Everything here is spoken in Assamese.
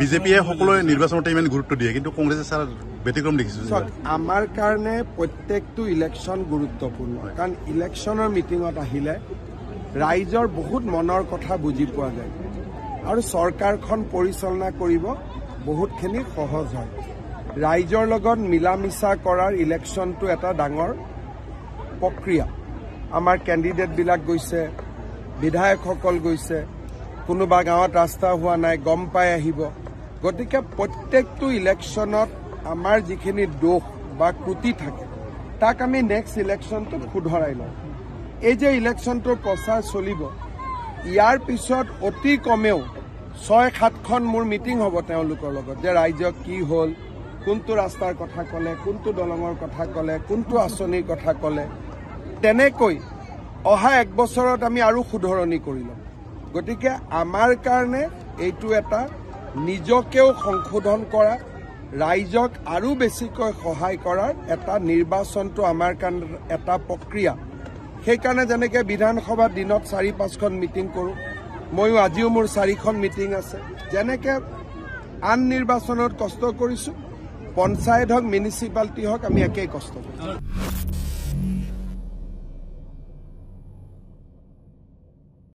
বিজেপিয়ে সকলোৱে নিৰ্বাচনতে ইমান গুৰুত্ব দিয়ে কিন্তু কংগ্ৰেছে স্যাৰ ব্যতিক্ৰম দেখিছো আমাৰ কাৰণে প্ৰত্যেকটো ইলেকশ্যন গুৰুত্বপূৰ্ণ কাৰণ ইলেকশ্যনৰ মিটিঙত আহিলে ৰাইজৰ বহুত মনৰ কথা বুজি পোৱা যায় আৰু চৰকাৰখন পৰিচালনা কৰিব বহুতখিনি সহজ হয় ৰাইজৰ লগত মিলামিছা কৰাৰ ইলেকশ্যনটো এটা ডাঙৰ প্ৰক্ৰিয়া আমাৰ কেণ্ডিডেট বিলাক গৈছে বিধায়কসকল গৈছে কোনোবা গাঁৱত ৰাস্তা হোৱা নাই গম পাই আহিব গতিকে প্ৰত্যেকটো ইলেকশ্যনত আমাৰ যিখিনি দোষ বা ত্ৰুটি থাকে তাক আমি নেক্সট ইলেকশ্যনটোত শুধৰাই লওঁ এই যে ইলেকশ্যনটোৰ প্ৰচাৰ চলিব ইয়াৰ পিছত অতি কমেও ৬-৭খন মোৰ মিটিং হ'ব তেওঁলোকৰ লগত যে ৰাইজক কি হ'ল কোনটো ৰাস্তাৰ কথা ক'লে কোনটো দলঙৰ কথা ক'লে কোনটো আঁচনিৰ কথা ক'লে তেনেকৈ অহা এক বছৰত আমি আৰু শুধৰণি কৰি ল'ম গতিকে আমাৰ কাৰণে এইটো এটা নিজকেও সংশোধন কৰা ৰাইজক আৰু বেছিকৈ সহায় কৰাৰ এটা নিৰ্বাচনটো আমাৰ কাৰণে এটা প্ৰক্ৰিয়া সেইকাৰণে যেনেকৈ বিধানসভাত দিনত ৪-৫খন মিটিং কৰোঁ ময়ো আজিও মোৰ ৪খন মিটিং আছে যেনেকৈ আন নিৰ্বাচনত কষ্ট কৰিছোঁ পঞ্চায়ত হওক মিউনিচিপালিটি হওক আমি একেই কষ্ট কৰিছোঁ